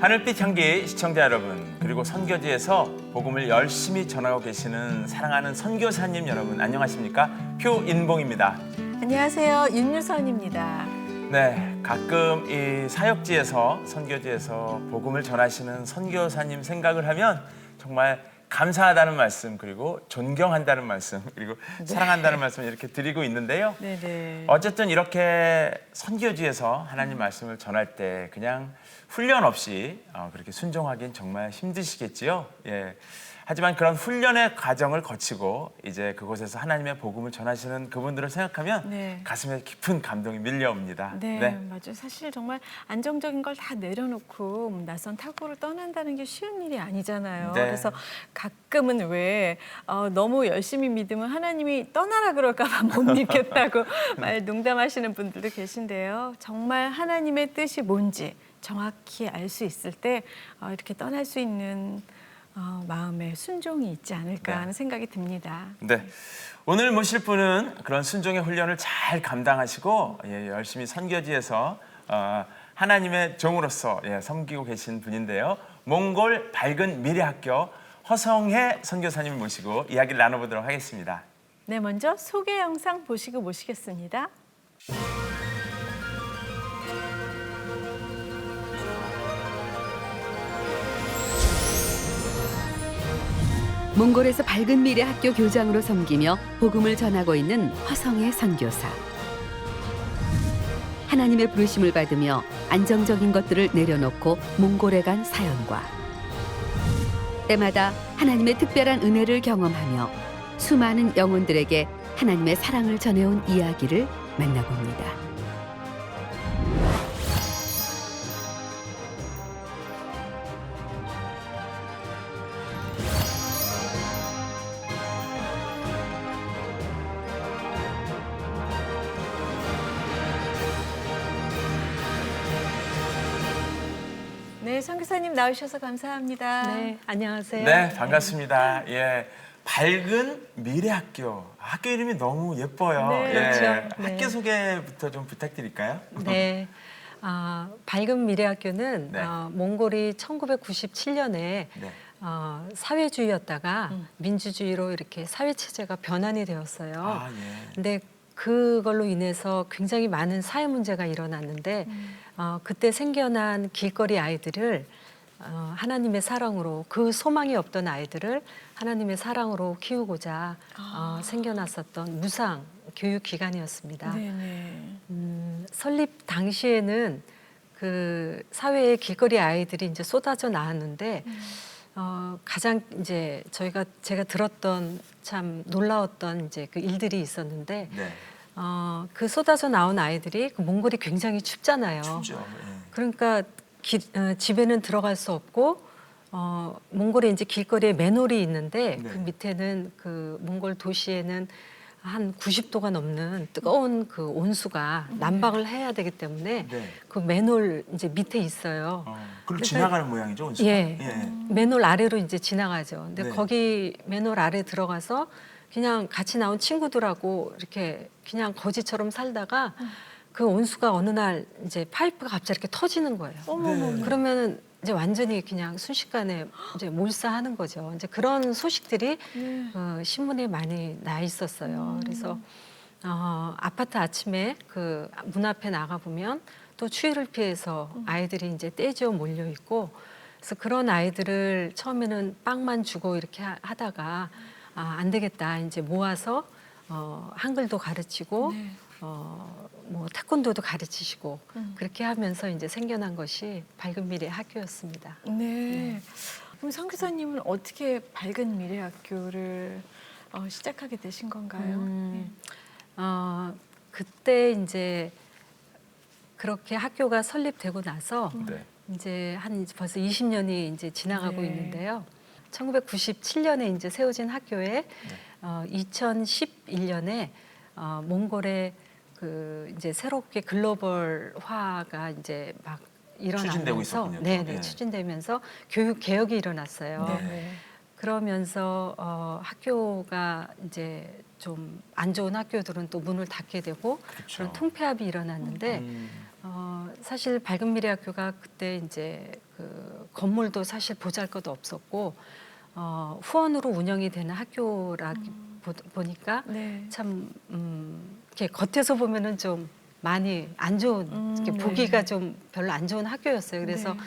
하늘빛 향기 시청자 여러분, 그리고 선교지에서 복음을 열심히 전하고 계시는 사랑하는 선교사님 여러분, 안녕하십니까? 표인봉입니다. 안녕하세요. 윤유선입니다. 네, 가끔 이 사역지에서, 선교지에서 복음을 전하시는 선교사님 생각을 하면 정말 감사하다는 말씀, 그리고 존경한다는 말씀, 그리고 사랑한다는 말씀을 이렇게 드리고 있는데요. 네네. 어쨌든 이렇게 선교지에서 하나님 말씀을 전할 때 그냥 훈련 없이 그렇게 순종하기는 정말 힘드시겠지요. 예. 하지만 그런 훈련의 과정을 거치고 이제 그곳에서 하나님의 복음을 전하시는 그분들을 생각하면 네. 가슴에 깊은 감동이 밀려옵니다. 네, 맞아요. 사실 정말 안정적인 걸 다 내려놓고 낯선 타국을 떠난다는 게 쉬운 일이 아니잖아요. 네. 그래서 가끔은 왜 너무 열심히 믿으면 하나님이 떠나라 그럴까 봐 못 믿겠다고 말 농담하시는 분들도 계신데요. 정말 하나님의 뜻이 뭔지 정확히 알 수 있을 때 이렇게 떠날 수 있는 마음의 순종이 있지 않을까 하는 생각이 듭니다. 네. 오늘 모실 분은 그런 순종의 훈련을 잘 감당하시고 열심히 선교지에서 하나님의 종으로서 섬기고 계신 분인데요. 몽골 밝은 미래학교 허성혜 선교사님을 모시고 이야기를 나눠보도록 하겠습니다. 네, 먼저 소개 영상 보시고 모시겠습니다. 몽골에서 밝은 미래 학교 교장으로 섬기며 복음을 전하고 있는 허성혜 선교사. 하나님의 부르심을 받으며 안정적인 것들을 내려놓고 몽골에 간 사연과 때마다 하나님의 특별한 은혜를 경험하며 수많은 영혼들에게 하나님의 사랑을 전해온 이야기를 만나봅니다. 네, 선교사님 나오셔서 감사합니다. 네, 안녕하세요. 네, 반갑습니다. 예. 밝은 미래학교. 학교 이름이 너무 예뻐요. 네, 그렇죠. 학교 네. 소개부터 좀 부탁드릴까요? 네. 밝은 미래학교는 네. 몽골이 1997년에 네. 사회주의였다가 민주주의로 이렇게 사회 체제가 변환이 되었어요. 아, 예. 근데 그걸로 인해서 굉장히 많은 사회 문제가 일어났는데 그때 생겨난 길거리 아이들을 하나님의 사랑으로, 그 소망이 없던 아이들을 하나님의 사랑으로 키우고자 생겨났었던 무상 교육 기관이었습니다. 네네. 설립 당시에는 그 사회에 길거리 아이들이 이제 쏟아져 나왔는데 가장 이제 제가 들었던 참 놀라웠던 이제 그 일들이 있었는데 네. 그 쏟아져 나온 아이들이 그 몽골이 굉장히 춥잖아요. 춥죠. 예. 그러니까 집에는 들어갈 수 없고 몽골에 이제 길거리에 맨홀이 있는데 네. 그 밑에는 그 몽골 도시에는 한 90도가 넘는 뜨거운 그 온수가 난방을 해야 되기 때문에 네. 그 맨홀 이제 밑에 있어요. 그리고 지나가는 모양이죠, 온수가? 예. 맨홀 아래로 이제 지나가죠. 근데 네. 거기 맨홀 아래 들어가서 그냥 같이 나온 친구들하고 이렇게 그냥 거지처럼 살다가 그 온수가 어느 날 이제 파이프가 갑자기 이렇게 터지는 거예요. 네. 그러면은 이제 완전히 그냥 순식간에 이제 몰사하는 거죠. 이제 그런 소식들이 신문에 많이 나 있었어요. 그래서 아파트 아침에 그 문 앞에 나가 보면 또 추위를 피해서 아이들이 이제 떼지어 몰려 있고, 그래서 그런 아이들을 처음에는 빵만 주고 이렇게 하다가 안 되겠다, 이제 모아서 한글도 가르치고 뭐 태권도도 가르치시고 그렇게 하면서 이제 생겨난 것이 밝은 미래 학교였습니다. 네. 그럼 선교사님은 어떻게 밝은 미래학교를 시작하게 되신 건가요? 그때 이제 그렇게 학교가 설립되고 나서 네. 이제 한 벌써 20년이 이제 지나가고 네. 있는데요. 1997년에 이제 세워진 학교에 2011년에 몽골의 그 이제 새롭게 글로벌화가 이제 막 추진되고 일어나면서 있었군요. 네, 네. 추진되면서 교육 개혁이 일어났어요. 네. 그러면서 학교가 이제 좀 안 좋은 학교들은 또 문을 닫게 되고 그렇죠. 그런 통폐합이 일어났는데 사실 밝은미래학교가 그때 이제 그 건물도 사실 보잘것도 없었고 후원으로 운영이 되는 학교라 보니까 네. 참 이렇게 겉에서 보면은 좀 많이 안 좋은 이렇게 보기가 네. 좀 별로 안 좋은 학교였어요. 그래서 네.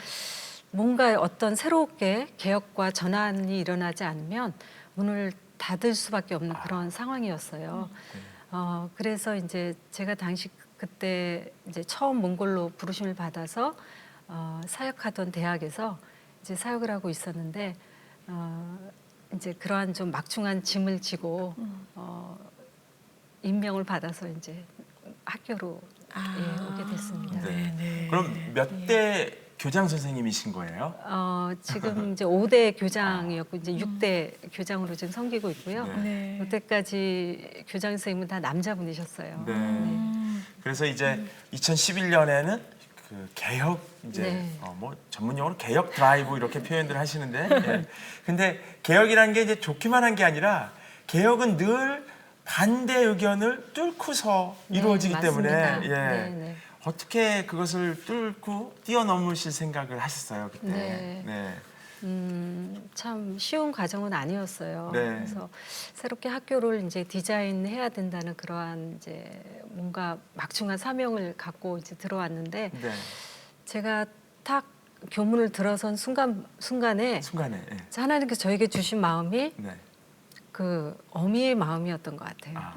뭔가 어떤 새롭게 개혁과 전환이 일어나지 않으면 문을 닫을 수밖에 없는 그런 상황이었어요. 그래서 이제 제가 당시 그때 이제 처음 몽골로 부르심을 받아서 사역하던 대학에서 이제 사역을 하고 있었는데 이제 그러한 좀 막중한 짐을 지고 임명을 받아서 이제 학교로 오게 됐습니다. 네. 그럼 몇 대 교장 선생님이신 거예요? 지금 이제 5대 교장이었고 이제 6대 교장으로 지금 섬기고 있고요. 네. 네. 여태까지 교장 선생님은 다 남자분이셨어요. 네. 그래서 이제 2011년에는 그 개혁 이제 네. 뭐 전문 용어로 개혁 드라이브 이렇게 표현들 하시는데, 예. 근데 개혁이라는 게 이제 좋기만 한 게 아니라 개혁은 늘 반대 의견을 뚫고서 이루어지기 때문에 맞습니다. 예. 네, 네. 어떻게 그것을 뚫고 뛰어넘으실 생각을 하셨어요 그때? 네. 네. 참 쉬운 과정은 아니었어요. 네. 그래서 새롭게 학교를 이제 디자인해야 된다는 그러한 이제 뭔가 막중한 사명을 갖고 이제 들어왔는데 네. 제가 딱 교문을 들어선 순간에 순간에. 예. 하나님께서 저에게 주신 마음이 네. 그 어미의 마음이었던 것 같아요. 아.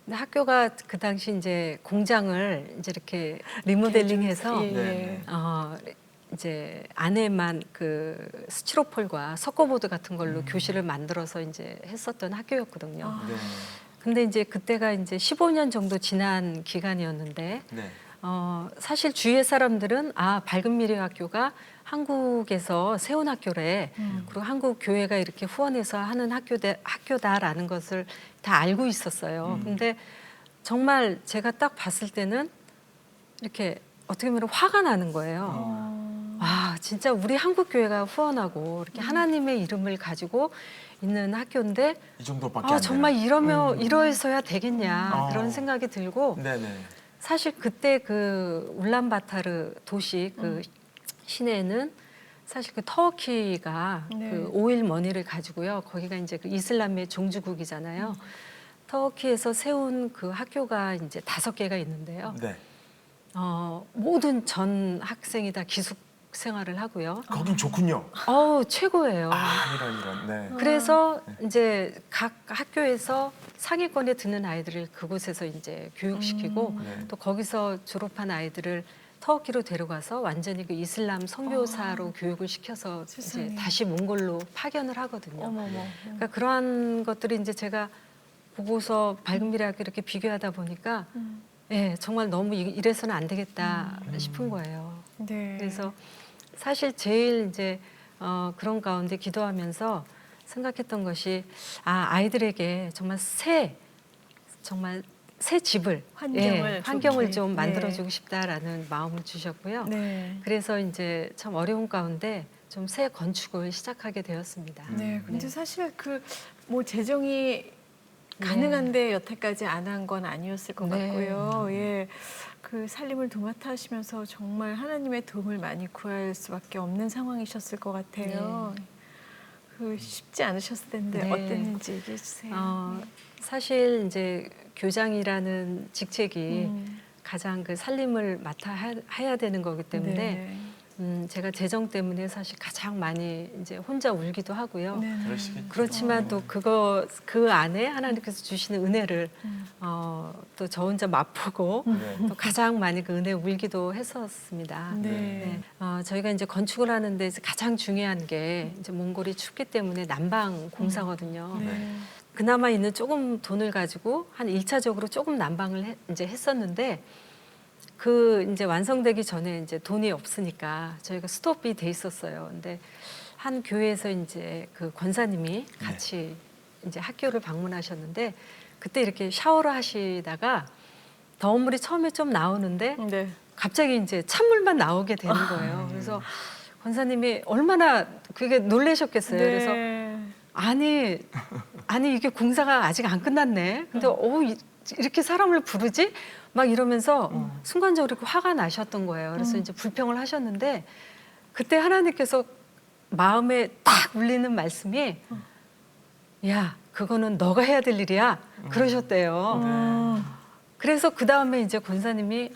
근데 학교가 그 당시 이제 공장을 이제 이렇게 리모델링해서 예, 네. 이제 안에만 그 스티로폴과 석고보드 같은 걸로 교실을 만들어서 이제 했었던 학교였거든요. 네. 근데 이제 그때가 이제 15년 정도 지난 기간이었는데 네. 사실 주위의 사람들은 밝은미래학교가 한국에서 세운 학교래. 그리고 한국 교회가 이렇게 후원해서 하는 학교다라는 것을 다 알고 있었어요. 근데 정말 제가 딱 봤을 때는 이렇게 어떻게 보면 화가 나는 거예요. 진짜 우리 한국 교회가 후원하고 이렇게 하나님의 이름을 가지고 있는 학교인데 이 정도밖에 안 정말 되나? 이러해서야 되겠냐 그런 생각이 들고 네네. 사실 그때 그 울란바타르 도시 그 시내에는 사실 그 터키가 네. 그 오일 머니를 가지고요. 거기가 이제 그 이슬람의 종주국이잖아요. 터키에서 세운 그 학교가 이제 5개가 있는데요. 네. 모든 전 학생이 다 기숙 생활을 하고요. 거긴 좋군요. 최고예요. 이런. 네. 그래서 이제 각 학교에서 상위권에 드는 아이들을 그곳에서 이제 교육시키고 네. 또 거기서 졸업한 아이들을 터키로 데려가서 완전히 그 이슬람 선교사로 교육을 시켜서 이제 세상에. 다시 몽골로 파견을 하거든요. 어머머. 그러니까 그러한 것들이 이제 제가 보고서 밝은미래학교 이렇게 비교하다 보니까 정말 너무 이래서는 안 되겠다 싶은 거예요. 네. 그래서 사실 제일 이제 그런 가운데 기도하면서 생각했던 것이 아이들에게 정말 새 집을 환경을 좋게. 좀 만들어주고 싶다라는 마음을 주셨고요. 네. 그래서 이제 참 어려운 가운데 좀 새 건축을 시작하게 되었습니다. 네. 근데 네. 사실 그 뭐 재정이 가능한데 여태까지 안 한 건 아니었을 것 네. 같고요. 예. 그 살림을 도맡아 하시면서 정말 하나님의 도움을 많이 구할 수밖에 없는 상황이셨을 것 같아요. 그 쉽지 않으셨을 텐데 네. 어땠는지 얘기해 주세요. 사실 이제 교장이라는 직책이 음. 가장 그 살림을 맡아 해야 되는 거기 때문에 네. 제가 재정 때문에 사실 가장 많이 이제 혼자 울기도 하고요. 네. 그러시겠죠. 그렇지만 또 그 안에 하나님께서 주시는 은혜를 또 저 혼자 맛보고 네. 또 가장 많이 그 은혜에 울기도 했었습니다. 네. 저희가 이제 건축을 하는데 이제 가장 중요한 게 이제 몽골이 춥기 때문에 난방 공사거든요. 네. 그나마 있는 조금 돈을 가지고 한 1차적으로 조금 난방을 이제 했었는데 그 이제 완성되기 전에 이제 돈이 없으니까 저희가 스톱이 돼 있었어요. 근데 한 교회에서 이제 그 권사님이 같이 이제 학교를 방문하셨는데 그때 이렇게 샤워를 하시다가 더운 물이 처음에 좀 나오는데 네. 갑자기 이제 찬물만 나오게 되는 거예요. 그래서 권사님이 얼마나 그게 놀라셨겠어요. 그래서 네. 아니 이게 공사가 아직 안 끝났네. 근데 이렇게 사람을 부르지? 막 이러면서 순간적으로 이렇게 화가 나셨던 거예요. 그래서 이제 불평을 하셨는데 그때 하나님께서 마음에 딱 울리는 말씀이 야, 그거는 너가 해야 될 일이야. 그러셨대요. 그래서 그 다음에 이제 권사님이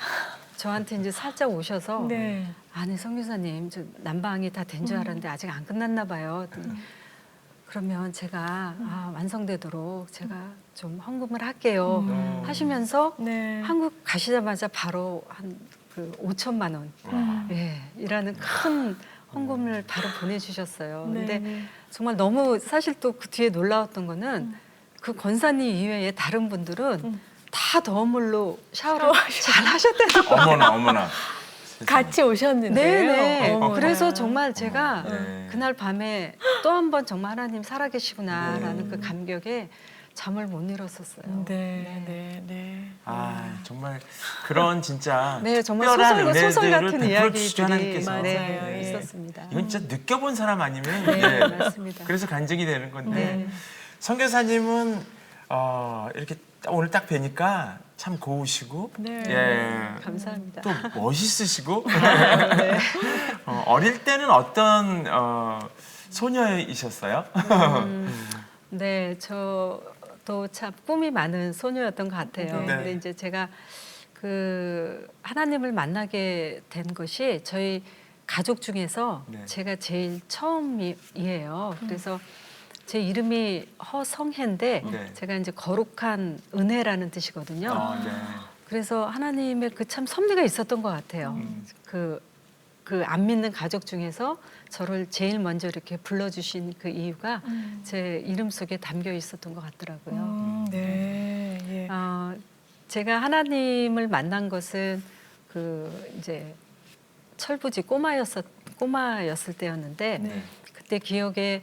저한테 이제 살짝 오셔서 네. 아니 성교사님 저 난방이 다 된 줄 알았는데 아직 안 끝났나 봐요. 그러면 제가 완성되도록 제가 좀 헌금을 할게요. 하시면서 네. 한국 가시자마자 바로 한 그 5천만 원 예, 이라는 큰 헌금을 바로 보내주셨어요. 네. 근데 정말 너무 사실 또 그 뒤에 놀라웠던 거는 그 권사님 이외에 다른 분들은 다 더물로 샤워를 잘 하셨다는 거예요. 어머나 어머나. 같이 오셨는데요. 네네. 어머나. 그래서 정말 제가 네. 그날 밤에 또 한 번 정말 하나님 살아계시구나라는 그 감격에 잠을 못 이뤘었어요. 네. 아 정말 그런 진짜 네, 정말 특별한 소설 은혜들을 같은 베풀어 주시죠, 이야기들이 하나님께서. 맞아요. 네, 예. 있었습니다. 이건 진짜 느껴본 사람 아니면 네, 예, 맞습니다. 그래서 간증이 되는 건데 네. 선교사님은 이렇게 오늘 딱 뵈니까 참 고우시고 네. 예, 감사합니다. 또 멋있으시고 네. 어릴 때는 어떤 소녀이셨어요? 네, 저도 참 꿈이 많은 소녀였던 것 같아요. 네. 근데 이제 제가 그 하나님을 만나게 된 것이 저희 가족 중에서 네. 제가 제일 처음이에요. 그래서 제 이름이 허성혜인데 네. 제가 이제 거룩한 은혜라는 뜻이거든요. 네. 그래서 하나님의 그 참 섭리가 있었던 것 같아요. 그 안 믿는 가족 중에서 저를 제일 먼저 이렇게 불러주신 그 이유가 제 이름 속에 담겨 있었던 것 같더라고요. 네. 예. 제가 하나님을 만난 것은 그 이제 철부지 꼬마였을 때였는데 네. 그때 기억에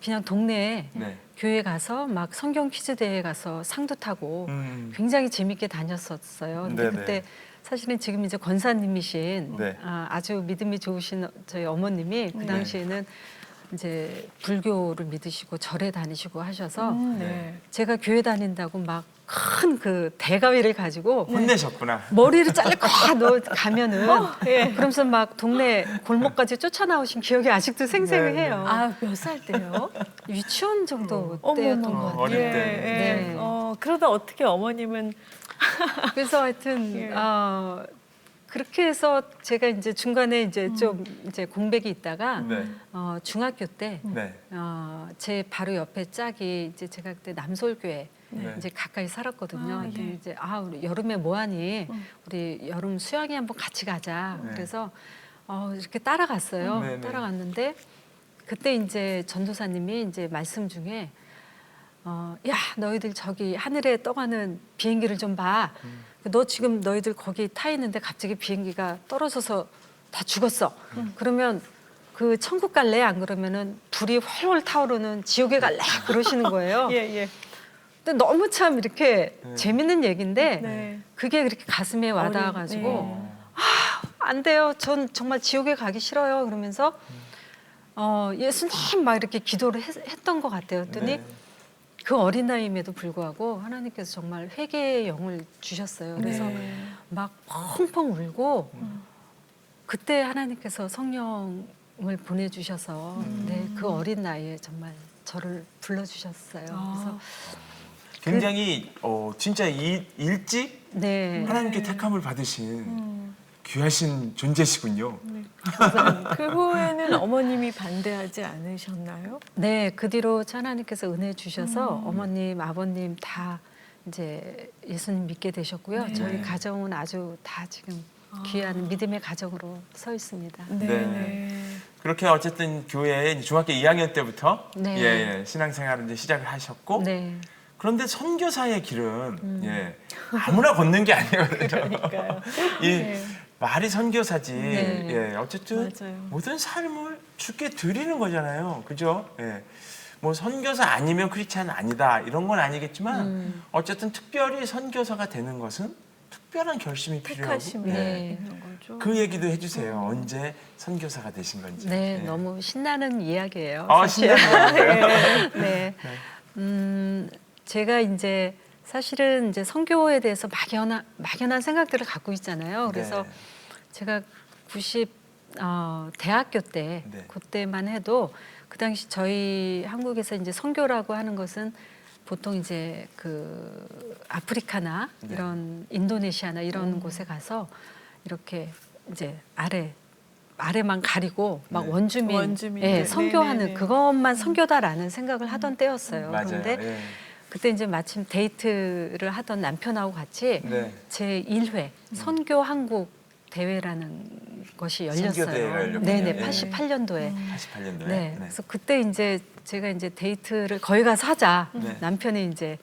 그냥 동네에 네. 교회 가서 막 성경 퀴즈 대회 가서 상도 타고 굉장히 재밌게 다녔었어요. 근데 네네. 그때 사실은 지금 이제 권사님이신 네. 아주 믿음이 좋으신 저희 어머님이 그 당시에는 이제 불교를 믿으시고 절에 다니시고 하셔서 네. 제가 교회 다닌다고 막 큰 그 대가위를 가지고 혼내셨구나. 머리를 잘고 가면은 예. 그러면서 막 동네 골목까지 쫓아나오신 기억이 아직도 생생해요. 몇 살 때요? 유치원 정도 어머머. 때였던 것 같아요. 어릴 때. 네. 그러다 어떻게 어머님은 그래서 하여튼 예. 그렇게 해서 제가 이제 중간에 이제 좀 이제 공백이 있다가 네. 중학교 때 네. 제 바로 옆에 짝이 이제 제가 그때 남솔교회 네. 이제 가까이 살았거든요. 아, 하여튼 예. 이제 우리 여름에 뭐하니? 우리 여름 수영회 한번 같이 가자. 네. 그래서 이렇게 따라갔어요. 네, 네. 따라갔는데 그때 이제 전도사님이 이제 말씀 중에 야 너희들 저기 하늘에 떠가는 비행기를 좀 봐. 너 지금 너희들 거기 타 있는데 갑자기 비행기가 떨어져서 다 죽었어. 그러면 그 천국 갈래? 안 그러면은 불이 훨훨 타오르는 지옥에 갈래? 그러시는 거예요. 예. 근데 너무 참 이렇게 네. 재밌는 얘기인데 네. 그게 그렇게 가슴에 와닿아가지고 네. 안 돼요. 전 정말 지옥에 가기 싫어요. 그러면서 예수님 막 이렇게 기도를 했던 것 같아요. 그랬더니 네. 그 어린 나이임에도 불구하고 하나님께서 정말 회개의 영을 주셨어요. 그래서 네. 막 펑펑 울고 그때 하나님께서 성령을 보내주셔서 네, 그 어린 나이에 정말 저를 불러주셨어요. 그래서 굉장히 진짜 일찍 네. 하나님께 택함을 받으신 귀하신 존재시군요. 그 후에는 어머님이 반대하지 않으셨나요? 네, 그 뒤로 하나님께서 은혜 주셔서 어머님, 아버님 다 이제 예수님 믿게 되셨고요. 저희 가정은 아주 다 지금 귀한 믿음의 가정으로 서 있습니다. 네. 그렇게 어쨌든 교회에 이제 중학교 2학년 때부터 네. 신앙생활을 이제 시작을 하셨고 네. 그런데 선교사의 길은 아무나 걷는 게 아니거든요. 그러니까요. 이 네. 말이 선교사지. 네. 어쨌든 맞아요. 모든 삶을 주께 드리는 거잖아요. 그죠? 뭐 선교사 아니면 크리스찬 아니다 이런 건 아니겠지만 어쨌든 특별히 선교사가 되는 것은 특별한 결심이 필요하고 택하심이 네. 있는 거죠. 그 얘기도 해주세요. 언제 선교사가 되신 건지. 네, 너무 신나는 이야기예요. 신나는 네. 제가 이제 사실은 이제 선교에 대해서 막연한 생각들을 갖고 있잖아요. 그래서 네. 제가 대학교 때 네. 그때만 해도 그 당시 저희 한국에서 이제 선교라고 하는 것은 보통 이제 그 아프리카나 네. 이런 인도네시아나 이런 곳에 가서 이렇게 이제 아래만 가리고 막 네. 원주민 예, 네. 선교하는 네네네. 그것만 선교다라는 생각을 하던 때였어요. 맞아요. 그런데 예. 그때 이제 마침 데이트를 하던 남편하고 같이 네. 제 1회 선교 한국 대회라는 것이 열렸어요. 선교대회가 열렸군요. 네네, 예. 88년도에. 88년도에. 네. 그래서 그때 이제 제가 이제 데이트를 거기 가서 하자. 네. 남편이 이제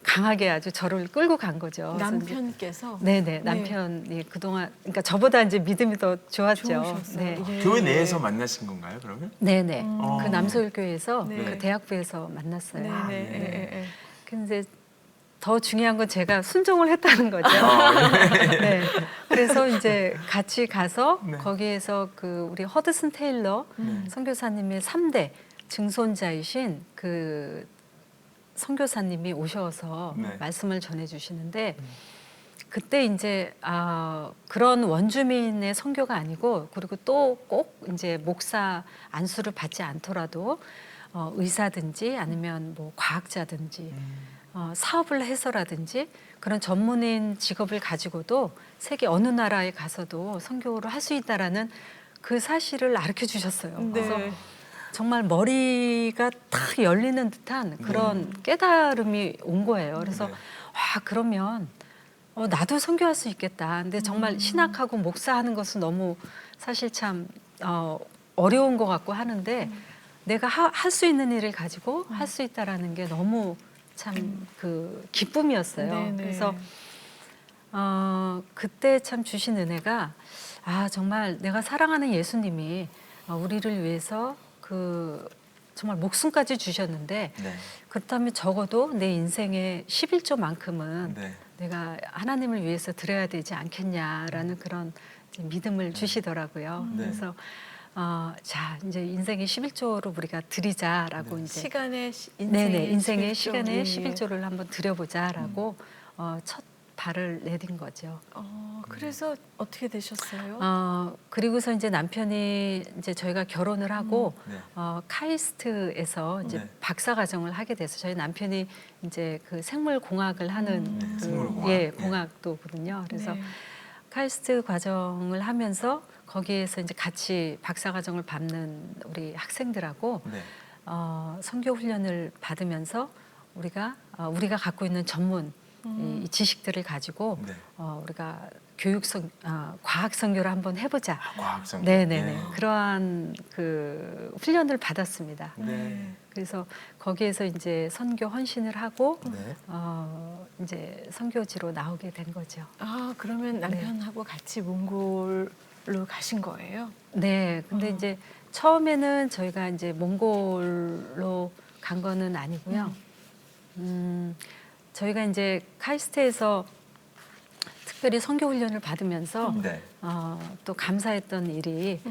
강하게 아주 저를 끌고 간 거죠. 그래서 이제 남편께서 네네, 남편이 그동안 그러니까 저보다 이제 믿음이 더 좋았죠. 좋으셨어요. 네. 예. 교회 내에서 만나신 건가요, 그러면? 네네. 어. 그 남서울교회에서 네. 그 대학부에서 만났어요. 네네. 아, 예. 예, 예. 근데 더 중요한 건 제가 순종을 했다는 거죠. 예. 네. 그래서 이제 같이 가서 네. 거기에서 그 우리 허드슨 테일러 선교사님의 3대 증손자이신 그 선교사님이 오셔서 네. 말씀을 전해 주시는데 그때 이제 그런 원주민의 선교가 아니고 그리고 또 꼭 이제 목사 안수를 받지 않더라도 의사든지 아니면 뭐 과학자든지 사업을 해서라든지 그런 전문인 직업을 가지고도 세계 어느 나라에 가서도 선교를 할 수 있다라는 그 사실을 가르쳐 주셨어요. 그래서 네. 정말 머리가 탁 열리는 듯한 그런 깨달음이 온 거예요. 그래서 네. 와 그러면 나도 선교할 수 있겠다. 근데 정말 신학하고 목사하는 것은 너무 사실 참 어려운 것 같고 하는데 내가 할 수 있는 일을 가지고 할 수 있다라는 게 너무 참 그 기쁨이었어요. 네네. 그래서 그때 참 주신 은혜가 정말 내가 사랑하는 예수님이 우리를 위해서 그 정말 목숨까지 주셨는데 네. 그렇다면 적어도 내 인생의 11조만큼은 네. 내가 하나님을 위해서 드려야 되지 않겠냐라는 그런 이제 믿음을 주시더라고요. 네. 그래서 자 이제 인생의 11조로 우리가 드리자라고 네. 이제 시간의 네네 인생의 11조. 시간에 예. 11조를 한번 드려보자라고 첫 발을 내딘 거죠. 그래서 어떻게 되셨어요? 그리고서 이제 남편이 이제 저희가 결혼을 하고 네. 카이스트에서 이제 네. 박사 과정을 하게 돼서 저희 남편이 이제 그 생물공학을 하는 네, 그, 생물공학. 예, 네. 공학도거든요. 그래서 네. 카이스트 과정을 하면서 거기에서 이제 같이 박사 과정을 밟는 우리 학생들하고 네. 선교 훈련을 받으면서 우리가 갖고 있는 전문 이 지식들을 가지고 네. 우리가 과학 선교를 한번 해보자. 과학성. 네네네. 네. 그러한 그 훈련을 받았습니다. 네. 그래서 거기에서 이제 선교 헌신을 하고 네. 이제 선교지로 나오게 된 거죠. 그러면 남편하고 같이 몽골로 가신 거예요? 네. 근데 이제 처음에는 저희가 이제 몽골로 간 거는 아니고요. 저희가 이제 카이스트에서 특별히 선교 훈련을 받으면서 네. 또 감사했던 일이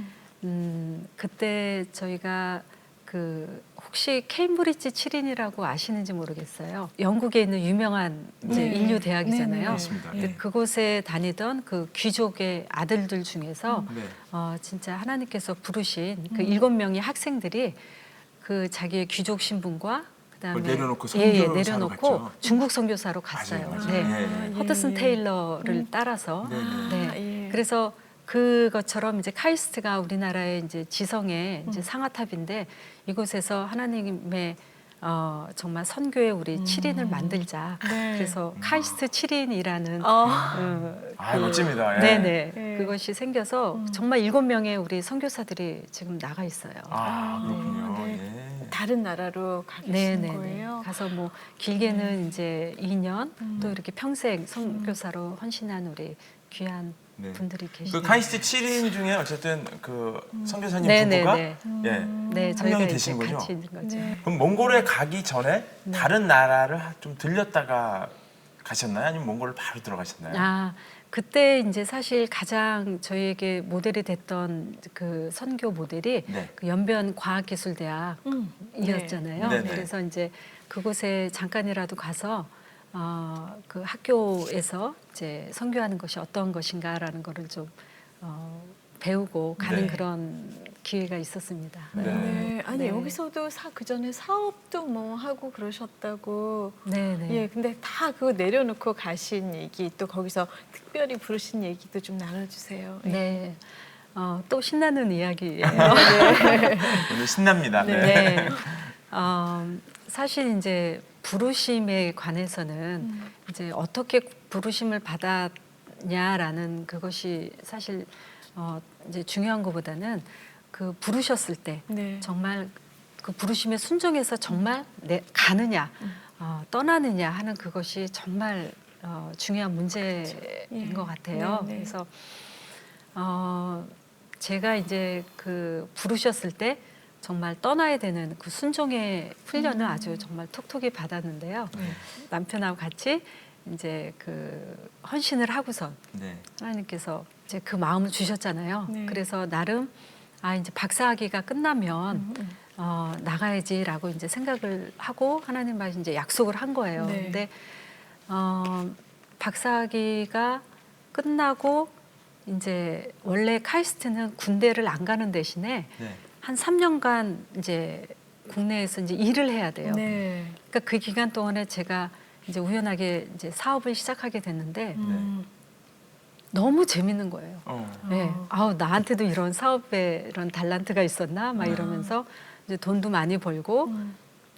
그때 저희가 그 혹시 케임브리지 7인이라고 아시는지 모르겠어요. 영국에 있는 유명한 이제 네. 인류 대학이잖아요. 네, 맞습니다. 근데 예. 그곳에 다니던 그 귀족의 아들들 중에서 네. 진짜 하나님께서 부르신 그 7명의 학생들이 그 자기의 귀족 신분과 그다음에 그걸 내려놓고 선교사로 내려놓고 갔죠. 중국 선교사로 갔어요. 맞아요. 네. 예. 허드슨 테일러를 따라서 네. 예. 그래서 그것처럼 이제 카이스트가 우리나라의 이제 지성의 이제 상아탑인데 이곳에서 하나님의 정말 선교의 우리 7인을 만들자. 네. 그래서 카이스트 7인이라는 멋집니다. 예. 네네 예. 그것이 생겨서 정말 7명의 우리 선교사들이 지금 나가 있어요. 그렇군요. 네. 예. 다른 나라로 가 계신 네네네. 거예요? 가서 뭐 길게는 이제 2년 또 이렇게 평생 선교사로 헌신한 우리 귀한 네. 분들이 그 계시네요. 카이스트 7인 중에 어쨌든 그 선교사님 네네네. 부부가 예. 네, 한 저희가 명이 이제 되시는군요. 같이 있는 거죠. 네. 그럼 몽골에 가기 전에 다른 나라를 좀 들렸다가 가셨나요? 아니면 몽골을 바로 들어가셨나요? 그때 이제 사실 가장 저희에게 모델이 됐던 그 선교 모델이 네. 그 연변 과학기술대학이었잖아요. 네. 네네. 그래서 이제 그곳에 잠깐이라도 가서 그 학교에서 이제 선교하는 것이 어떤 것인가라는 거를 좀 배우고 가는 네. 그런 기회가 있었습니다. 네. 아니 네. 여기서도 그 전에 사업도 뭐 하고 그러셨다고. 네네. 예, 근데 다 그거 내려놓고 가신 얘기 또 거기서 특별히 부르신 얘기도 좀 나눠주세요. 예. 네. 또 신나는 이야기예요. 오늘 신납니다. 네. 네. 사실 이제 부르심에 관해서는 이제 어떻게 부르심을 받았냐라는 그것이 사실 이제 중요한 것보다는 그 부르셨을 때 네. 정말 그 부르심에 순종해서 정말 가느냐 떠나느냐 하는 그것이 정말 중요한 문제인 예. 것 같아요. 네, 네. 그래서 제가 이제 그 부르셨을 때 정말 떠나야 되는 그 순종의 훈련을 아주 정말 톡톡히 받았는데요. 남편하고 같이 이제 그 헌신을 하고선 네. 하나님께서 이제 그 마음을 주셨잖아요. 네. 그래서 나름 이제 박사학위가 끝나면 나가야지라고 이제 생각을 하고 하나님과 이제 약속을 한 거예요. 네. 근데 박사학위가 끝나고 이제 원래 카이스트는 군대를 안 가는 대신에 네. 한 3년간 이제 국내에서 이제 일을 해야 돼요. 네. 그러니까 그 기간 동안에 제가 이제 우연하게 이제 사업을 시작하게 됐는데 너무 재밌는 거예요. 네. 나한테도 이런 사업에 이런 달란트가 있었나 막 이러면서 이제 돈도 많이 벌고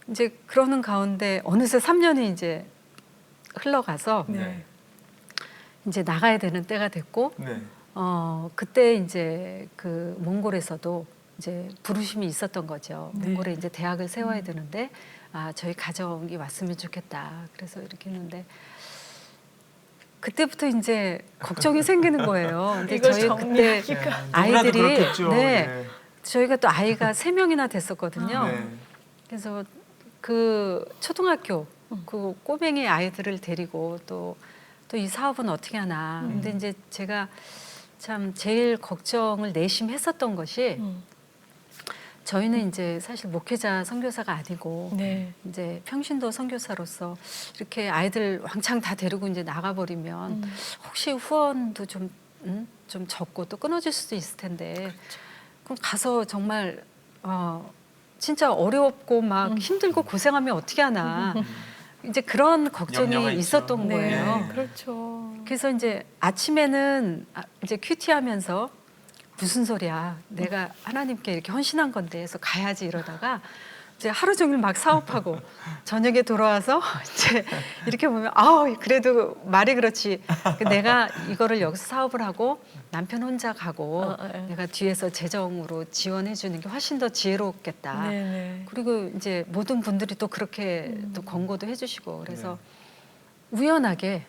이제 그러는 가운데 어느새 3년이 이제 흘러가서 네. 이제 나가야 되는 때가 됐고 네. 그때 이제 그 몽골에서도 이제 부르심이 있었던 거죠. 네. 몽골에 이제 대학을 세워야 되는데 저희 가정이 왔으면 좋겠다. 그래서 이렇게 했는데 그때부터 이제 걱정이 생기는 거예요. 근데 이걸 저희 그때 정리하기가. 누구나도 아이들이 그렇겠죠. 네, 저희가 또 아이가 3명이나 됐었거든요. 네. 그래서 그 초등학교 그 꼬맹이 아이들을 데리고 또 이 사업은 어떻게 하나. 근데 이제 제가 참 제일 걱정을 내심했었던 것이 저희는 이제 사실 목회자 선교사가 아니고 네. 이제 평신도 선교사로서 이렇게 아이들 왕창 다 데리고 이제 나가버리면 혹시 후원도 좀 적고 또 끊어질 수도 있을 텐데 그럼 가서 정말 진짜 어렵고 막 힘들고 고생하면 어떻게 하나 이제 그런 염려가 걱정이 있죠. 있었던 네. 거예요. 그렇죠. 그래서 이제 아침에는 이제 큐티하면서 무슨 소리야. 내가 하나님께 이렇게 헌신한 건데 해서 가야지 이러다가 이제 하루 종일 막 사업하고 저녁에 돌아와서 이제 이렇게 보면 그래도 말이 그렇지. 내가 이거를 여기서 사업을 하고 남편 혼자 가고 내가 뒤에서 재정으로 지원해 주는 게 훨씬 더 지혜롭겠다. 네네. 그리고 이제 모든 분들이 또 그렇게 또 권고도 해주시고 그래서 우연하게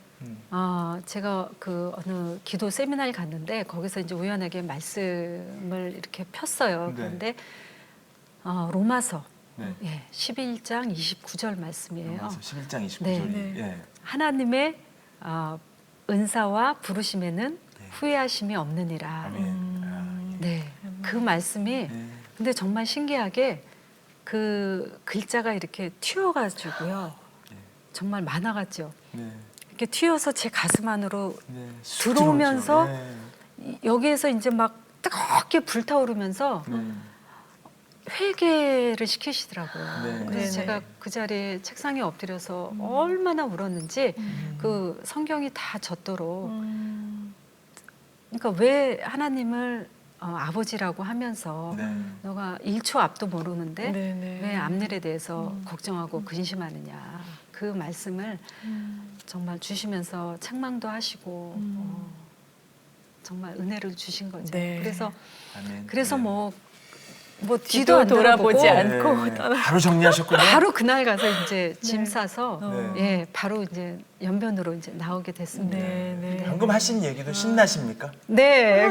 제가 그 어느 기도 세미나를 갔는데 거기서 이제 우연하게 말씀을 이렇게 폈어요. 네. 그런데 로마서 네. 11장 29절 말씀이에요. 로마서 11장 29절이. 네. 네. 예. 하나님의 은사와 부르심에는 후회하심이 없느니라. 아멘. 네, 그 말씀이 네. 근데 정말 신기하게 그 글자가 이렇게 튀어가지고요. 정말 만화 같죠. 네. 이렇게 튀어서 제 가슴 안으로 네. 들어오면서 네. 여기에서 이제 막 뜨겁게 불타오르면서 회개를 시키시더라고요. 네. 그래서 네네. 제가 그 자리에 책상에 엎드려서 얼마나 울었는지 그 성경이 다 젖도록 그러니까 왜 하나님을 아버지라고 하면서 네. 너가 1초 앞도 모르는데 네네. 왜 앞일에 대해서 걱정하고 근심하느냐 그 말씀을 정말 주시면서 책망도 하시고 정말 은혜를 주신 거죠. 네. 아멘. 그래서 네. 뭐 뒤도 뒤도 안 돌아보지 돌아보고 않고 네. 떠나. 바로 정리하셨군요. 바로 그날 가서 이제 짐 싸서 네. 예 바로 이제 연변으로 이제 나오게 됐습니다. 네, 네. 방금 하신 얘기도 신나십니까? 네.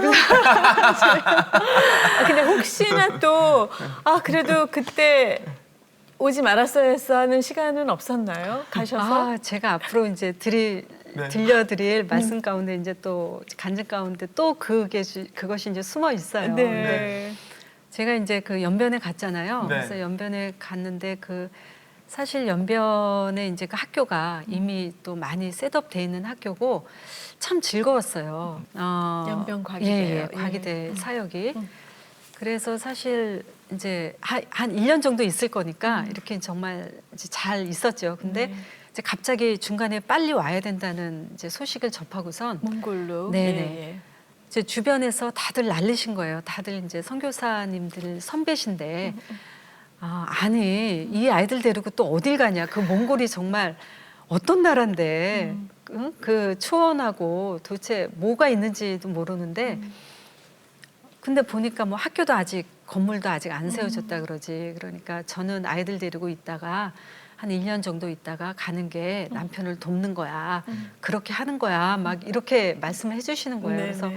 근데 혹시나 또 그래도 그때 오지 말았어야 했어 하는 시간은 없었나요? 가셔서? 제가 앞으로 이제 네. 들려드릴 말씀 가운데 이제 또 간증 가운데 또 그것이 이제 숨어 있어요. 네. 근데 제가 이제 그 연변에 갔잖아요. 네. 그래서 연변에 갔는데 그 사실 연변에 이제 그 학교가 이미 또 많이 셋업돼 있는 학교고 참 즐거웠어요. 연변 과기대요. 예, 과기대 사역이. 그래서 사실 이제 한 1년 정도 있을 거니까 이렇게 정말 이제 잘 있었죠. 근데 이제 갑자기 중간에 빨리 와야 된다는 이제 소식을 접하고선 몽골로. 네네. 예. 제 주변에서 다들 난리신 거예요. 다들 이제 선교사님들 선배신데 아니 이 아이들 데리고 또 어딜 가냐. 그 몽골이 정말 어떤 나라인데 응? 그 초원하고 도대체 뭐가 있는지도 모르는데 근데 보니까 뭐 학교도 아직 건물도 아직 안 세워졌다 그러지. 그러니까 저는 아이들 데리고 있다가 한 1년 정도 있다가 가는 게 남편을 돕는 거야. 그렇게 하는 거야. 막 이렇게 말씀을 해주시는 거예요. 네네. 그래서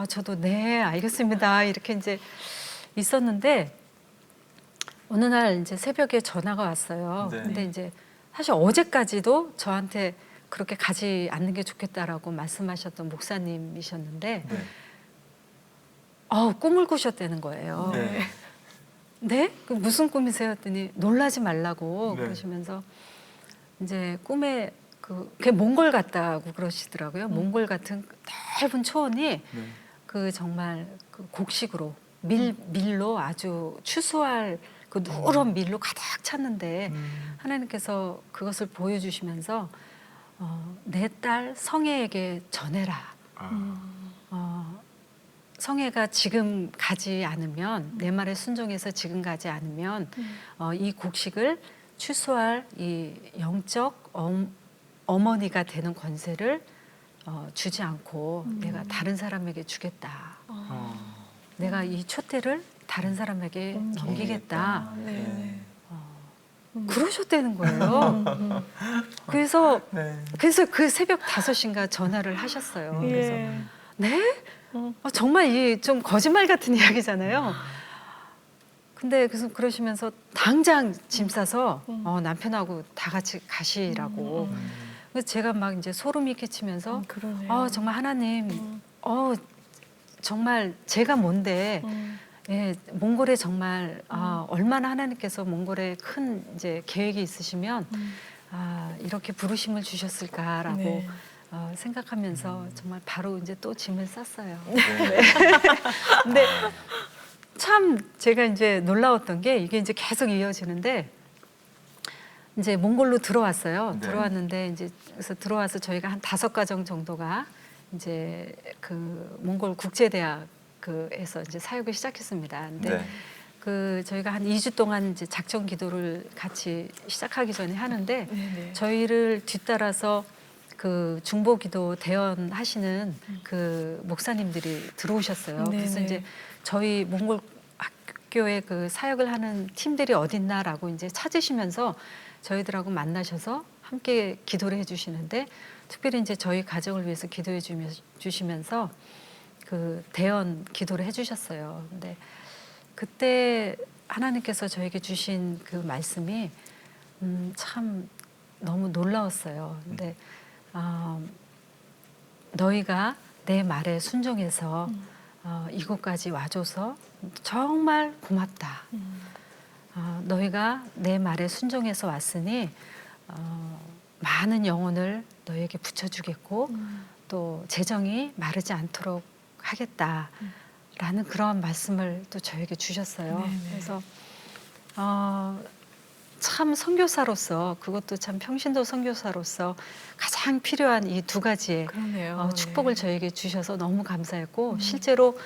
저도 네 알겠습니다. 이렇게 이제 있었는데 어느 날 이제 새벽에 전화가 왔어요. 네. 근데 이제 사실 어제까지도 저한테 그렇게 가지 않는 게 좋겠다라고 말씀하셨던 목사님이셨는데 네. 꿈을 꾸셨다는 거예요. 네. 네? 그 무슨 꿈이세요? 했더니 놀라지 말라고 네. 그러시면서 이제 꿈에 그게 몽골 같다고 그러시더라고요. 몽골 같은 넓은 초원이 네. 그 정말 그 곡식으로 밀로 아주 추수할 그 누런 밀로 가득 찼는데 하나님께서 그것을 보여주시면서 내 딸 성애에게 전해라. 성애가 지금 가지 않으면 내 말에 순종해서 지금 가지 않으면 이 곡식을 추수할 이 영적 어머니가 되는 권세를 주지 않고 내가 다른 사람에게 주겠다. 내가 이 촛대를 다른 사람에게 넘기겠다. 네. 그러셨다는 거예요. 그래서 네. 그 새벽 5시인가 전화를 하셨어요. 그래서 예. 네? 정말 이 좀 거짓말 같은 이야기잖아요. 근데 그래서 그러시면서 당장 짐 싸서 남편하고 다 같이 가시라고. 그래서 제가 막 이제 소름이 끼치면서 그러네요. 정말 하나님, 정말 제가 뭔데 예, 몽골에 정말 얼마나 하나님께서 몽골에 큰 이제 계획이 있으시면 이렇게 부르심을 주셨을까라고 네. 생각하면서 정말 바로 이제 또 짐을 쌌어요. 네. 근데 참 제가 이제 놀라웠던 게 이게 이제 계속 이어지는데 이제 몽골로 들어왔어요. 네. 들어왔는데 이제 그래서 들어와서 저희가 한 5가정 정도가 이제 그 몽골 국제대학에서 이제 사역을 시작했습니다. 근데 네. 그 저희가 한 2주 동안 이제 작전 기도를 같이 시작하기 전에 하는데 네네. 저희를 뒤따라서 그 중보기도 대연하시는 그 목사님들이 들어오셨어요. 그래서 네네. 이제 저희 몽골 학교에 그 사역을 하는 팀들이 어딨나라고 이제 찾으시면서 저희들하고 만나셔서 함께 기도를 해주시는데 특별히 이제 저희 가정을 위해서 기도해 주시면서 그 대연 기도를 해주셨어요. 근데 그때 하나님께서 저에게 주신 그 말씀이 참 너무 놀라웠어요. 근데 너희가 내 말에 순종해서 이곳까지 와줘서 정말 고맙다. 너희가 내 말에 순종해서 왔으니 많은 영혼을 너희에게 붙여주겠고 또 재정이 마르지 않도록 하겠다라는 그런 말씀을 또 저에게 주셨어요. 네네. 그래서 참 선교사로서 그것도 참 평신도 선교사로서 가장 필요한 이 2가지의 그러네요. 축복을 저에게 주셔서 너무 감사했고 실제로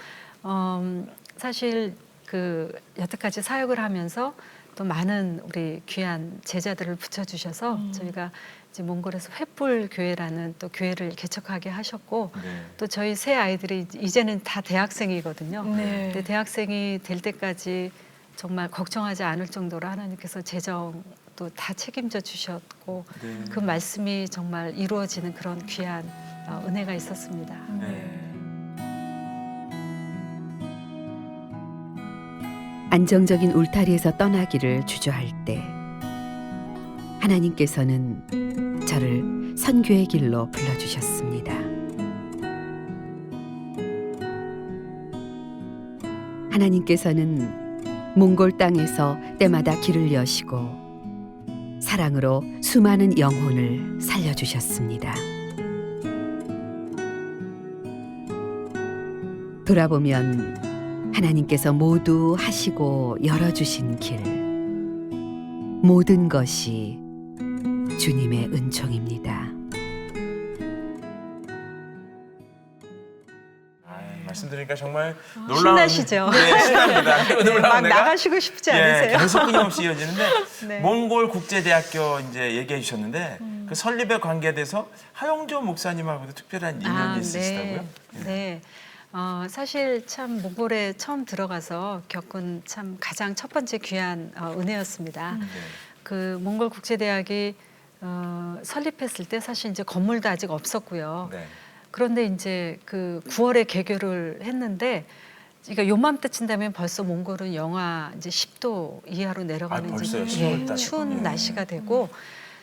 사실 그 여태까지 사역을 하면서 또 많은 우리 귀한 제자들을 붙여주셔서 저희가 이제 몽골에서 횃불 교회라는 또 교회를 개척하게 하셨고 네. 또 저희 새 아이들이 이제는 다 대학생이거든요. 네. 근데 대학생이 될 때까지 정말 걱정하지 않을 정도로 하나님께서 재정도 다 책임져 주셨고 네. 그 말씀이 정말 이루어지는 그런 귀한 은혜가 있었습니다. 네. 안정적인 울타리에서 떠나기를 주저할 때 하나님께서는 저를 선교의 길로 불러주셨습니다. 하나님께서는 몽골 땅에서 때마다 길을 여시고 사랑으로 수많은 영혼을 살려주셨습니다. 돌아보면 하나님께서 모두 하시고 열어주신 길, 모든 것이 주님의 은총입니다. 말씀드리니까 정말 놀라운 신나시죠? 네, 신납니다. 그리고 네, 놀라운 막 내가 나가시고 싶지 예, 않으세요? 계속 끊임없이 이어지는데 네. 몽골 국제대학교 이제 얘기해 주셨는데 그 설립에 관계돼서 하용조 목사님하고도 특별한 인연이 있으시다고요? 네. 사실 참 몽골에 처음 들어가서 겪은 참 가장 첫 번째 귀한 은혜였습니다. 네. 그 몽골 국제대학이 설립했을 때 사실 이제 건물도 아직 없었고요. 네. 그런데 이제 그 9월에 개교를 했는데, 그러니까 요맘때쯤 되면 벌써 몽골은 영하 이제 10도 이하로 내려가는 아, 벌써요? 이제 10월 달. 추운 예. 날씨가 되고,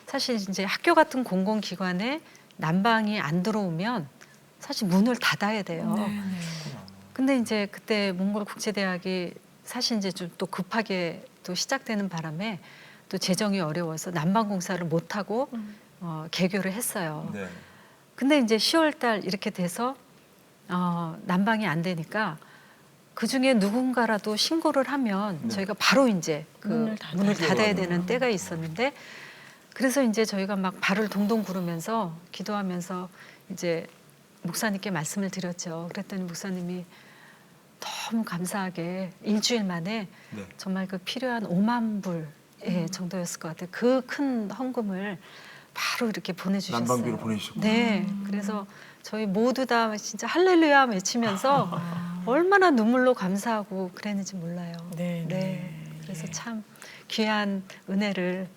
사실 이제 학교 같은 공공기관에 난방이 안 들어오면 사실 문을 닫아야 돼요. 근데 이제 그때 몽골 국제대학이 사실 이제 좀 또 급하게 또 시작되는 바람에 또 재정이 어려워서 난방 공사를 못 하고 개교를 했어요. 네. 근데 이제 10월 달 이렇게 돼서 난방이 안 되니까 그 중에 누군가라도 신고를 하면 네. 저희가 바로 이제 그 문을 닫아야 되는 되는구나. 때가 있었는데, 그래서 이제 저희가 막 발을 동동 구르면서 기도하면서 이제 목사님께 말씀을 드렸죠. 그랬더니 목사님이 너무 감사하게 일주일 만에 네. 정말 그 필요한 5만 불 정도였을 것 같아요. 그 큰 헌금을 바로 이렇게 보내주셨어요. 난방비로 보내주셨구나. 네, 그래서 저희 모두 다 진짜 할렐루야 외치면서 얼마나 눈물로 감사하고 그랬는지 몰라요. 네. 그래서 참 귀한 은혜를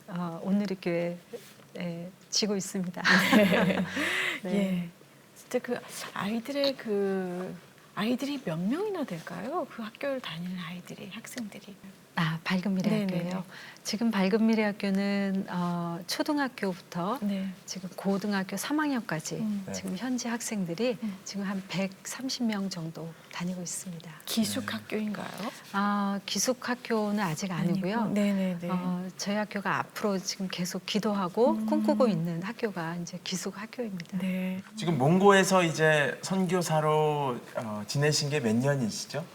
온누리 교회에 지고 있습니다. 네. 예. 진짜 그 아이들의 아이들이 몇 명이나 될까요? 그 학교를 다니는 아이들이, 학생들이. 밝은 미래 네네네. 학교예요. 지금 밝은 미래 학교는 초등학교부터 네. 지금 고등학교 3학년까지 네. 지금 현재 학생들이 지금 한 130명 정도 다니고 있습니다. 기숙 학교인가요? 기숙 학교는 아직 아니고요. 아니고. 네네네. 저희 학교가 앞으로 지금 계속 기도하고 꿈꾸고 있는 학교가 이제 기숙 학교입니다. 네. 지금 몽고에서 이제 선교사로 지내신 게 몇 년이시죠?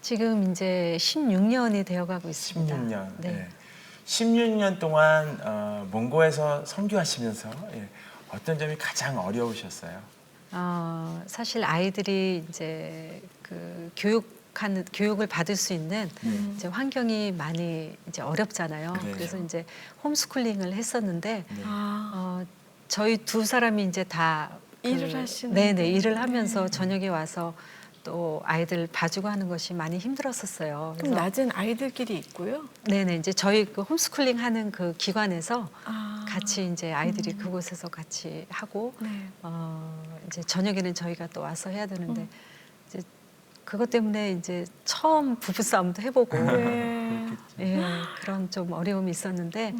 지금 이제 16년이 되어가고 있습니다. 16년. 네. 예. 16년 동안 몽고에서 선교하시면서 어떤 점이 가장 어려우셨어요? 사실 아이들이 이제 그 교육을 받을 수 있는 이제 환경이 많이 이제 어렵잖아요. 네. 그래서 이제 홈스쿨링을 했었는데 네. 저희 두 사람이 이제 다 일을 하시는. 네네, 일을 하면서 저녁에 와서 또 아이들 봐주고 하는 것이 많이 힘들었었어요. 그럼 그래서 낮은 아이들끼리 있고요. 네네, 이제 저희 그 홈스쿨링 하는 그 기관에서 아. 같이 이제 아이들이 그곳에서 같이 하고 네. 이제 저녁에는 저희가 또 와서 해야 되는데 이제 그것 때문에 이제 처음 부부 싸움도 해보고 네. 그런 좀 어려움이 있었는데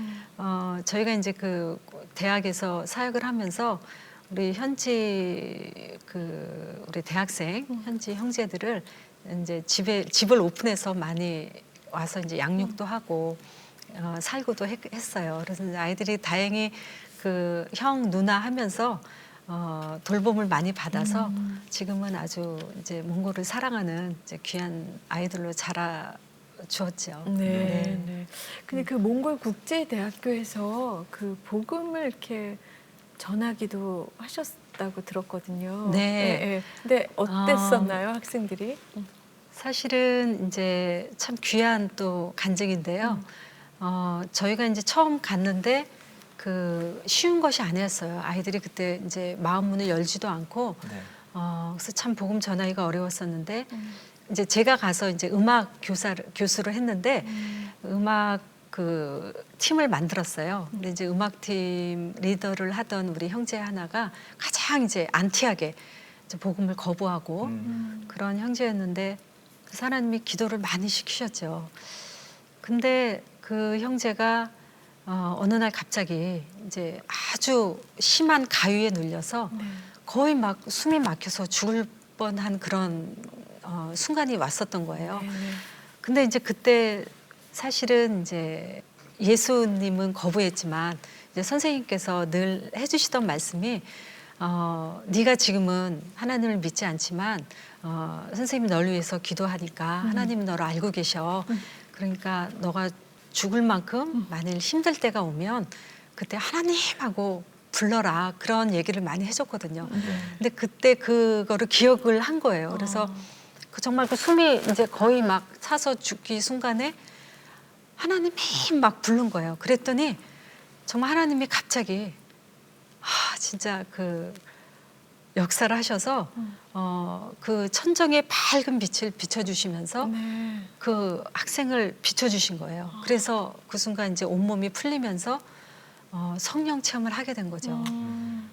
저희가 이제 그 대학에서 사역을 하면서 우리 현지 우리 대학생 현지 형제들을 이제 집을 오픈해서 많이 와서 이제 양육도 하고 살고도 했어요. 그래서 이제 아이들이 다행히 그 형 누나 하면서 돌봄을 많이 받아서 지금은 아주 이제 몽골을 사랑하는 이제 귀한 아이들로 자라 주었죠. 네. 네. 근데 그 몽골 국제대학교에서 그 복음을 이렇게 전하기도 하셨다고 들었거든요. 네. 근데 어땠었나요, 학생들이? 사실은 이제 참 귀한 또 간증인데요. 저희가 이제 처음 갔는데 그 쉬운 것이 아니었어요. 아이들이 그때 이제 마음 문을 열지도 않고 네. 그래서 참 복음 전하기가 어려웠었는데 이제 제가 가서 이제 음악 교수를 했는데 음악 그 팀을 만들었어요. 근데 이제 음악팀 리더를 하던 우리 형제 하나가 가장 이제 안티하게 이제 복음을 거부하고 그런 형제였는데 그 사람이 기도를 많이 시키셨죠. 근데 그 형제가 어느 날 갑자기 이제 아주 심한 가위에 눌려서 거의 막 숨이 막혀서 죽을 뻔한 그런 순간이 왔었던 거예요. 근데 이제 그때 사실은 이제 예수님은 거부했지만 이제 선생님께서 늘 해주시던 말씀이 네가 지금은 하나님을 믿지 않지만 선생님이 널 위해서 기도하니까 하나님은 너를 알고 계셔. 그러니까 너가 죽을 만큼 만일 힘들 때가 오면 그때 하나님하고 불러라. 그런 얘기를 많이 해줬거든요. 근데 그때 그거를 기억을 한 거예요. 그래서 정말 그 숨이 이제 거의 막 차서 죽기 순간에 하나님이 막 부른 거예요. 그랬더니 정말 하나님이 갑자기 진짜 그 역사를 하셔서 그 천정의 밝은 빛을 비춰주시면서 네. 그 학생을 비춰주신 거예요. 그래서 그 순간 이제 온몸이 풀리면서 성령 체험을 하게 된 거죠.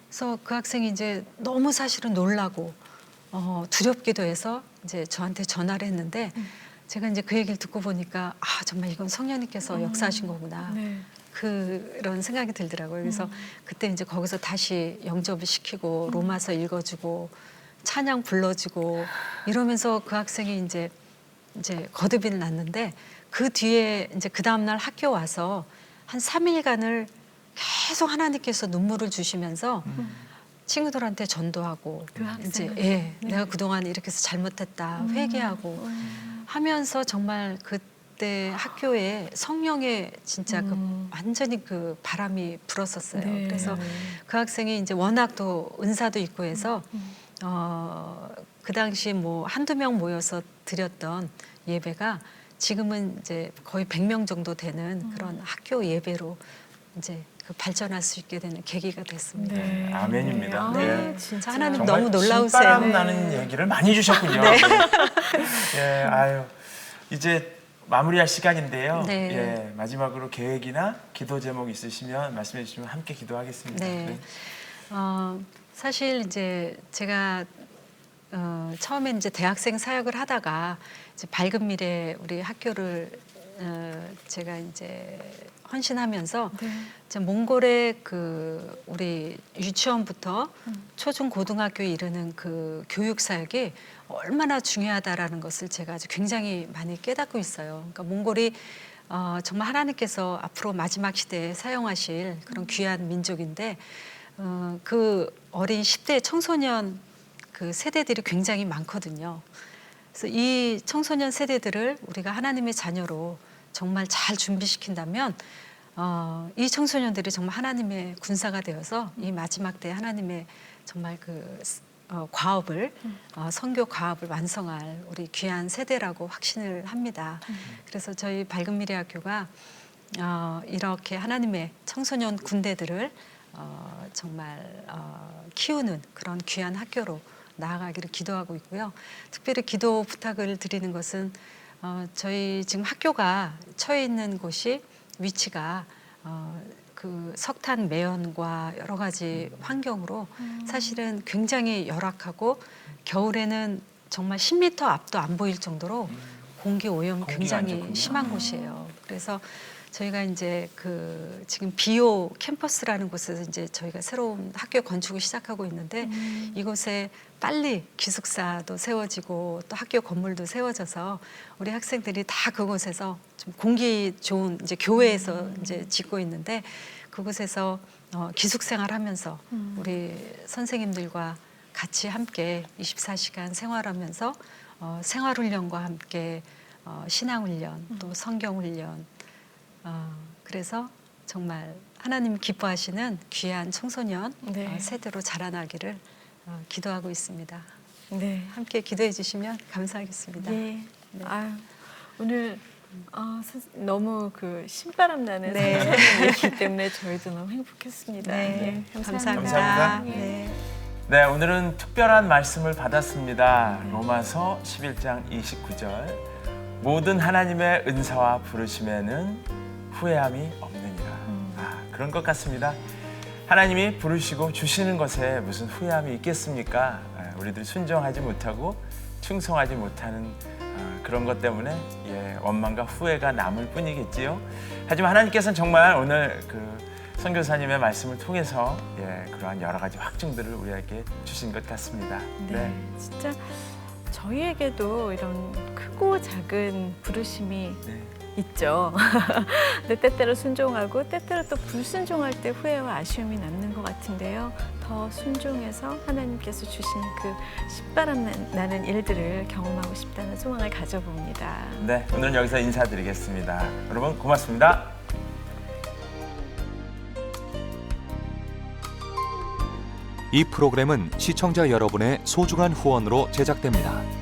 그래서 그 학생이 이제 너무 사실은 놀라고 두렵기도 해서 이제 저한테 전화를 했는데 제가 이제 그 얘기를 듣고 보니까 정말 이건 성령님께서 역사하신 거구나. 네. 그런 생각이 들더라고요. 그래서 그때 이제 거기서 다시 영접을 시키고 로마서 읽어주고 찬양 불러주고 이러면서 그 학생이 이제 거듭이 났는데 그 뒤에 이제 그 다음날 학교 와서 한 3일간을 계속 하나님께서 눈물을 주시면서 친구들한테 전도하고 그 학생을? 이제 내가 그동안 이렇게 해서 잘못했다 회개하고 하면서 정말 그때 학교에 성령의 진짜 그 완전히 그 바람이 불었었어요. 네. 그래서 그 학생이 이제 워낙 또 은사도 있고 해서 그 당시 뭐 한두 명 모여서 드렸던 예배가 지금은 이제 거의 100명 정도 되는 그런 학교 예배로 이제 그 발전할 수 있게 되는 계기가 됐습니다. 네. 아멘입니다. 네. 네. 진짜 하나님 정말 너무 놀라우세요. 신바람 네. 나는 얘기를 많이 주셨군요. 예, 아유 이제 마무리할 시간인데요. 네. 예, 마지막으로 계획이나 기도 제목 있으시면 말씀해 주시면 함께 기도하겠습니다. 네. 사실 이제 제가 처음에 이제 대학생 사역을 하다가 이제 밝은 미래 우리 학교를 제가 이제 헌신하면서 이제 몽골의 그 우리 유치원부터 초중 고등학교에 이르는 그 교육 사역이 얼마나 중요하다라는 것을 제가 아주 굉장히 많이 깨닫고 있어요. 그러니까 몽골이 정말 하나님께서 앞으로 마지막 시대에 사용하실 그런 귀한 민족인데 그 어린 10대 청소년 그 세대들이 굉장히 많거든요. 그래서 이 청소년 세대들을 우리가 하나님의 자녀로 정말 잘 준비시킨다면 이 청소년들이 정말 하나님의 군사가 되어서 이 마지막 때 하나님의 정말 그 과업을 선교 과업을 완성할 우리 귀한 세대라고 확신을 합니다. 그래서 저희 밝은 미래 학교가 이렇게 하나님의 청소년 군대들을 정말 키우는 그런 귀한 학교로 나아가기를 기도하고 있고요. 특별히 기도 부탁을 드리는 것은 저희 지금 학교가 처해 있는 곳이 위치가 그 석탄 매연과 여러 가지 환경으로 사실은 굉장히 열악하고 겨울에는 정말 10m 앞도 안 보일 정도로 공기 오염이 공기가 안 굉장히 좋군요. 심한 곳이에요. 그래서 저희가 이제 그 지금 비오 캠퍼스라는 곳에서 이제 저희가 새로운 학교 건축을 시작하고 있는데 이곳에 빨리 기숙사도 세워지고 또 학교 건물도 세워져서 우리 학생들이 다 그곳에서 좀 공기 좋은 이제 교회에서 이제 짓고 있는데 그곳에서 기숙생활하면서 우리 선생님들과 같이 함께 24시간 생활하면서 생활훈련과 함께 신앙훈련 또 성경훈련 그래서 정말 하나님 기뻐하시는 귀한 청소년 네. 세대로 자라나기를 기도하고 있습니다. 네. 함께 기도해 주시면 감사하겠습니다. 예. 네. 아유, 오늘 너무 그 신바람 나는 네. 선생님이기 때문에 저희도 너무 행복했습니다. 네, 예, 감사합니다. 감사합니다. 네. 네, 오늘은 특별한 말씀을 받았습니다. 로마서 11장 29절. 모든 하나님의 은사와 부르심에는 후회함이 없느니라. 그런 것 같습니다. 하나님이 부르시고 주시는 것에 무슨 후회함이 있겠습니까? 우리들 순종하지 못하고 충성하지 못하는 그런 것 때문에 원망과 후회가 남을 뿐이겠지요. 하지만 하나님께서는 정말 오늘 그 선교사님의 말씀을 통해서 그러한 여러 가지 확증들을 우리에게 주신 것 같습니다. 네, 진짜 저희에게도 이런 크고 작은 부르심이 네. 있죠. 근데 때때로 순종하고 때때로 또 불순종할 때 후회와 아쉬움이 남는 것 같은데요. 더 순종해서 하나님께서 주신 그 신바람 나는 일들을 경험하고 싶다는 소망을 가져봅니다. 네, 오늘은 여기서 인사드리겠습니다. 여러분 고맙습니다. 이 프로그램은 시청자 여러분의 소중한 후원으로 제작됩니다.